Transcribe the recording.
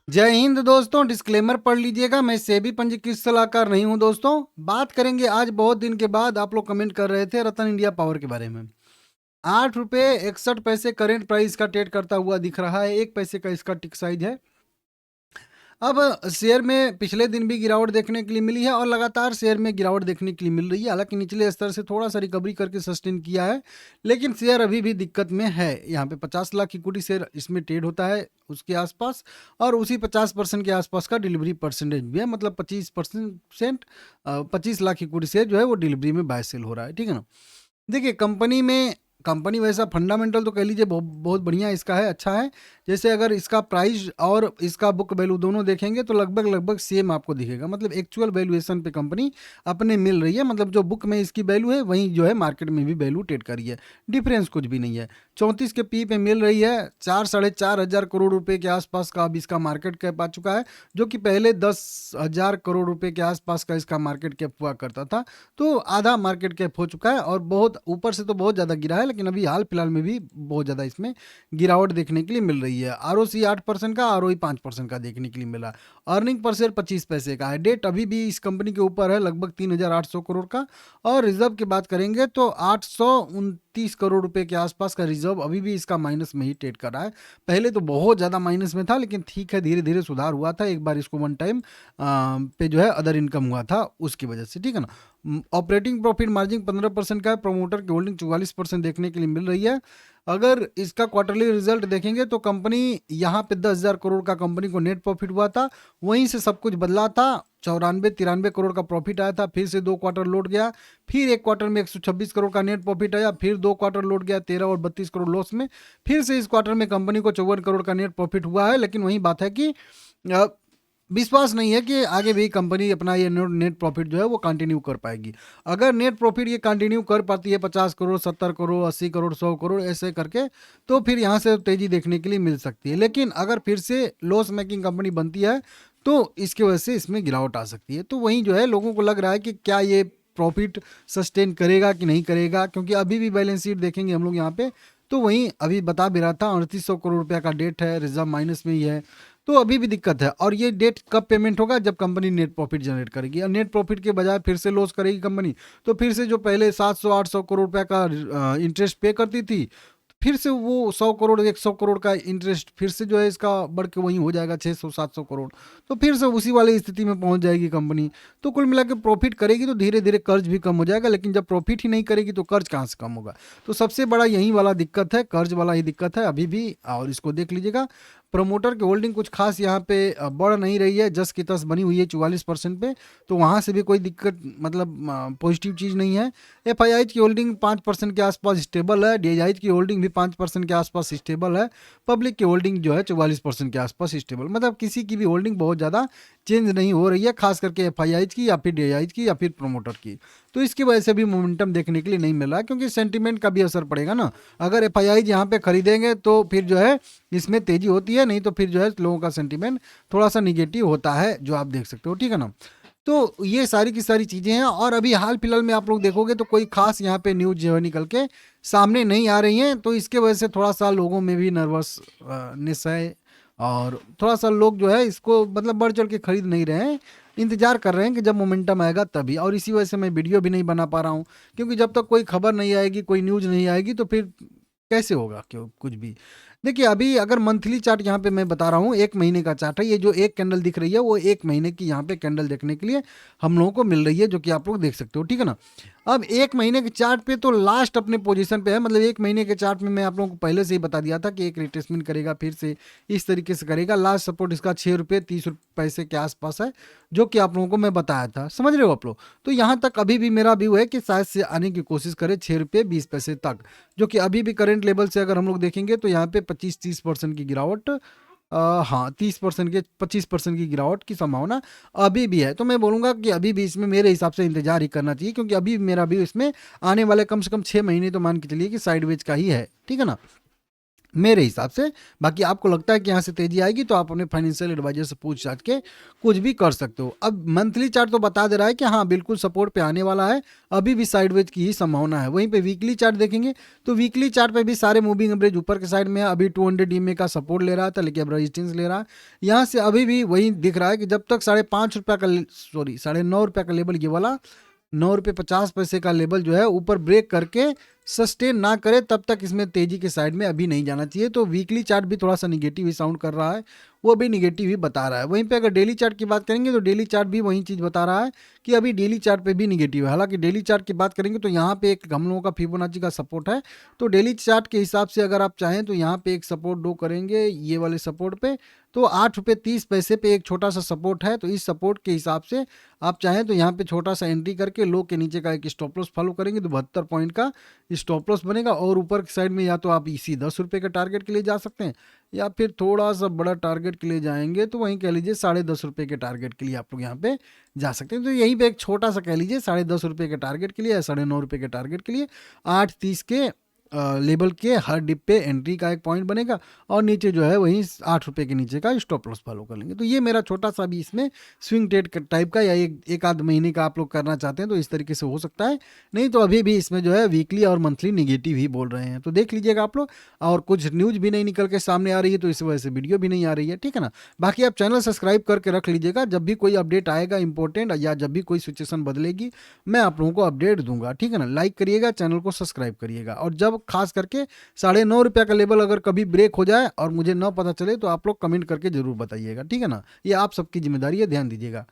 जय हिंद दोस्तों। डिस्क्लेमर पढ़ लीजिएगा, मैं सेबी पंजीकृत सलाहकार नहीं हूं। दोस्तों बात करेंगे आज, बहुत दिन के बाद आप लोग कमेंट कर रहे थे रतन इंडिया पावर के बारे में। 8 रुपये 61 पैसे करेंट प्राइस का ट्रेड करता हुआ दिख रहा है। 1 पैसे का इसका टिक साइज है। अब शेयर में पिछले दिन भी गिरावट देखने के लिए मिली है और लगातार शेयर में गिरावट देखने के लिए मिल रही है। हालांकि निचले स्तर से थोड़ा सा रिकवरी करके सस्टेन किया है, लेकिन शेयर अभी भी दिक्कत में है। यहाँ पे 50 लाख इक्विटी शेयर इसमें ट्रेड होता है उसके आसपास, और उसी 50% के आसपास का डिलीवरी परसेंटेज भी है। मतलब 25%, 25 लाख इक्विटी शेयर जो है वो डिलीवरी में बाय सेल हो रहा है। ठीक है ना। देखिए कंपनी वैसा फंडामेंटल तो कह लीजिए बहुत बढ़िया इसका है, अच्छा है। जैसे अगर इसका प्राइस और इसका बुक वैल्यू दोनों देखेंगे तो लगभग सेम आपको दिखेगा। मतलब एक्चुअल वैल्यूएशन पे कंपनी अपने मिल रही है। मतलब जो बुक में इसकी वैल्यू है वहीं जो है मार्केट में भी वैल्यू ट्रेड कर रही है। डिफरेंस कुछ भी नहीं है। 34 के पी पे मिल रही है। 4-4.5 हजार करोड़ रुपए के आसपास का अब इसका मार्केट कैप आ चुका है, जो कि पहले 10 हजार करोड़ रुपए के आसपास का इसका मार्केट कैप हुआ करता था। तो आधा मार्केट कैप हो चुका है और बहुत ऊपर से तो बहुत ज़्यादा गिरा है, लेकिन अभी हाल फिलहाल में भी बहुत ज़्यादा इसमें गिरावट देखने के लिए मिल रही है। आरओसी 8% का, आरओई 5% का देखने के लिए मिला। अर्निंग पर शेयर 25 पैसे का है। डेट अभी भी इस कंपनी के ऊपर है, लगभग 3,800 करोड़ का। और रिजर्व की बात करेंगे तो 829 करोड़ रुपए के आसपास का रिजर्व अभी भी इसका माइनस में ही ट्रेड कर रहा है। पहले तो बहुत ज़्यादा माइनस में था, लेकिन ठीक है, धीरे धीरे सुधार हुआ था। एक बार इसको वन टाइम पे जो है अदर इनकम हुआ था उसकी वजह से। ठीक है ना। ऑपरेटिंग प्रॉफिट मार्जिन 15% का है। प्रमोटर की होल्डिंग 44% देखने के लिए मिल रही है। अगर इसका क्वार्टरली रिजल्ट देखेंगे तो कंपनी यहाँ पे 10,000 करोड़ का कंपनी को नेट प्रॉफिट हुआ था, वहीं से सब कुछ बदला था। 94-93 करोड़ का प्रॉफिट आया था, फिर से 2 क्वार्टर लौट गया, फिर एक क्वार्टर में 126 करोड़ का नेट प्रॉफिट आया, फिर 2 क्वार्टर लौट गया 13 और 32 करोड़ लॉस में। फिर से इस क्वार्टर में कंपनी को 54 करोड़ का नेट प्रॉफिट हुआ है। लेकिन वही बात है कि विश्वास नहीं है कि आगे भी कंपनी अपना ये नेट प्रॉफिट जो है वो कंटिन्यू कर पाएगी। अगर नेट प्रॉफिट ये कंटिन्यू कर पाती है 50 करोड़, 70 करोड़, 80 करोड़, 100 करोड़ ऐसे करके, तो फिर यहाँ से तेजी देखने के लिए मिल सकती है। लेकिन अगर फिर से लॉस मेकिंग कंपनी बनती है तो इसकी वजह से इसमें गिरावट आ सकती है। तो वहीं जो है लोगों को लग रहा है कि क्या ये प्रॉफिट सस्टेन करेगा कि नहीं करेगा, क्योंकि अभी भी बैलेंस शीट देखेंगे हम लोग यहाँ पे, तो वहीं अभी बता भी रहा था 3800 करोड़ रुपया का डेट है, रिजर्व माइनस में ही है। तो अभी भी दिक्कत है। और ये डेट कब पेमेंट होगा? जब कंपनी नेट प्रॉफिट जनरेट करेगी। और नेट प्रॉफिट के बजाय फिर से लॉस करेगी कंपनी, तो फिर से जो पहले 700-800 करोड़ रुपए का इंटरेस्ट पे करती थी, फिर से वो 100 करोड़ 100 करोड़ का इंटरेस्ट फिर से जो है इसका बढ़ के वहीं हो जाएगा 600-700 करोड़। तो फिर से उसी वाली स्थिति में पहुंच जाएगी कंपनी। तो कुल मिला के प्रॉफिट करेगी तो धीरे धीरे कर्ज भी कम हो जाएगा, लेकिन जब प्रॉफिट ही नहीं करेगी तो कर्ज कहाँ से कम होगा? तो सबसे बड़ा यही वाला दिक्कत है, कर्ज वाला ही दिक्कत है अभी भी। और इसको देख लीजिएगा, प्रमोटर की होल्डिंग कुछ खास यहाँ पे बढ़ नहीं रही है, जस की तस बनी हुई है 44% पे। तो वहाँ से भी कोई दिक्कत, मतलब पॉजिटिव चीज़ नहीं है। एफआईआई की होल्डिंग 5% के आसपास स्टेबल है। डीआईआई की होल्डिंग भी 5% के आसपास स्टेबल है। पब्लिक की होल्डिंग जो है 44% के आसपास स्टेबल। मतलब किसी की भी होल्डिंग बहुत ज़्यादा चेंज नहीं हो रही है, खास करके एफआईआई की या फिर डीआईआई की या फिर प्रमोटर की। तो इसकी वजह से भी मोमेंटम देखने के लिए नहीं मिल रहा है, क्योंकि सेंटीमेंट का भी असर पड़ेगा ना। अगर एफआईआई यहाँ पे खरीदेंगे तो फिर जो है इसमें तेजी होती है, नहीं तो फिर जो है लोगों का सेंटीमेंट थोड़ा सा निगेटिव होता है, जो आप देख सकते हो। ठीक है ना। तो ये सारी की सारी चीज़ें हैं। और अभी हाल फिलहाल में आप लोग देखोगे तो कोई खास यहाँ पे न्यूज जो है निकल के सामने नहीं आ रही हैं, तो इसके वजह से थोड़ा सा लोगों में भी नर्वसनेस है। और थोड़ा सा लोग जो है इसको मतलब बढ़ चढ़ के खरीद नहीं रहे हैं, इंतजार कर रहे हैं कि जब मोमेंटम आएगा तभी। और इसी वजह से मैं वीडियो भी नहीं बना पा रहा हूँ, क्योंकि जब तक कोई खबर नहीं आएगी, कोई न्यूज़ नहीं आएगी, तो फिर कैसे होगा क्यों कुछ भी। देखिए अभी अगर मंथली चार्ट यहाँ पे मैं बता रहा हूँ, 1 महीने का चार्ट है। ये जो एक कैंडल दिख रही है वो 1 महीने की यहाँ पे कैंडल देखने के लिए हम लोगों को मिल रही है, जो कि आप लोग देख सकते हो। ठीक है ना। अब 1 महीने के चार्ट पे तो लास्ट अपने पोजीशन पे है। मतलब 1 महीने के चार्ट में मैं आप लोगों को पहले से ही बता दिया था कि एक रिट्रेसमेंट करेगा, फिर से इस तरीके से करेगा। लास्ट सपोर्ट इसका 6 रुपये 30 पैसे के आसपास है, जो कि आप लोगों को मैं बताया था। समझ रहे हो आप लोग? तो यहाँ तक अभी भी मेरा व्यू है कि शायद से आने की कोशिश करे 6 रुपये 20 पैसे तक, जो कि अभी भी करंट लेवल से अगर हम लोग देखेंगे तो यहाँ पे 25-30% की गिरावट, हाँ 30% के 25% की गिरावट की संभावना अभी भी है। तो मैं बोलूँगा कि अभी भी इसमें मेरे हिसाब से इंतजार ही करना चाहिए, क्योंकि अभी मेरा भी इसमें आने वाले कम से कम 6 महीने तो मान के चलिए कि साइडवेज का ही है। ठीक है ना। मेरे हिसाब से। बाकी आपको लगता है कि यहाँ से तेजी आएगी तो आप अपने फाइनेंशियल एडवाइजर से पूछ छाछ के कुछ भी कर सकते हो। अब मंथली चार्ट तो बता दे रहा है कि हाँ बिल्कुल सपोर्ट पे आने वाला है, अभी भी साइडवेज की ही संभावना है। वहीं पे वीकली चार्ट देखेंगे तो वीकली चार्ट पे भी सारे मूविंग एवरेज ऊपर के साइड में है। अभी 200 EMA का सपोर्ट ले रहा था लेकिन अब रेजिस्टेंस ले रहा है। यहाँ से अभी भी वही दिख रहा है कि जब तक ₹9.5 का लेवल, ये वाला ₹9.50 का लेवल जो है ऊपर ब्रेक करके सस्टेन ना करे तब तक इसमें तेजी के साइड में अभी नहीं जाना चाहिए। तो वीकली चार्ट भी थोड़ा सा निगेटिव ही साउंड कर रहा है, वो भी निगेटिव ही बता रहा है। वहीं पे अगर डेली चार्ट की बात करेंगे तो डेली चार्ट भी वही चीज़ बता रहा है कि अभी डेली चार्ट पे भी निगेटिव है। हालांकि डेली चार्ट की बात करेंगे तो यहाँ पे एक हम लोगों का फिबोनाची का सपोर्ट है, तो डेली चार्ट के हिसाब से अगर आप चाहें तो यहाँ पे एक सपोर्ट ड्रॉ करेंगे ये वाले सपोर्ट पे, तो ₹8.30 पे एक छोटा सा सपोर्ट है। तो इस सपोर्ट के हिसाब से आप चाहें तो यहाँ पे छोटा सा एंट्री करके लो के नीचे का एक स्टॉप लॉस फॉलो करेंगे तो 72 पॉइंट का स्टॉप लॉस बनेगा। और ऊपर की साइड में या तो आप इसी ₹10 के टारगेट के लिए जा सकते हैं, या फिर थोड़ा सा बड़ा टारगेट के लिए जाएंगे तो वहीं कह लीजिए ₹10.5 के टारगेट के लिए आप लोग यहाँ पे जा सकते हैं। तो यहीं पे एक छोटा सा कह लीजिए ₹10.5 के टारगेट के लिए या ₹9.5 के टारगेट के लिए 8.30 के लेवल के हर डिप पे एंट्री का एक पॉइंट बनेगा और नीचे जो है वहीं ₹8 के नीचे का स्टॉप लॉस फॉलो कर लेंगे। तो ये मेरा छोटा सा भी इसमें स्विंग ट्रेड टाइप का या एक आध महीने का आप लोग करना चाहते हैं तो इस तरीके से हो सकता है, नहीं तो अभी भी इसमें जो है वीकली और मंथली निगेटिव ही बोल रहे हैं। तो देख लीजिएगा आप लोग, और कुछ न्यूज भी नहीं निकल के सामने आ रही है तो इस वजह से वीडियो भी नहीं आ रही है, ठीक है ना। बाकी आप चैनल सब्सक्राइब करके रख लीजिएगा, जब भी कोई अपडेट आएगा इंपॉर्टेंट या जब भी कोई सिचुएशन बदलेगी मैं आप लोगों को अपडेट दूंगा, ठीक है ना। लाइक करिएगा, चैनल को सब्सक्राइब करिएगा, और जब खास करके ₹9.5 का लेवल अगर कभी ब्रेक हो जाए और मुझे ना पता चले तो आप लोग कमेंट करके जरूर बताइएगा, ठीक है ना। ये आप सबकी जिम्मेदारी है, ध्यान दीजिएगा।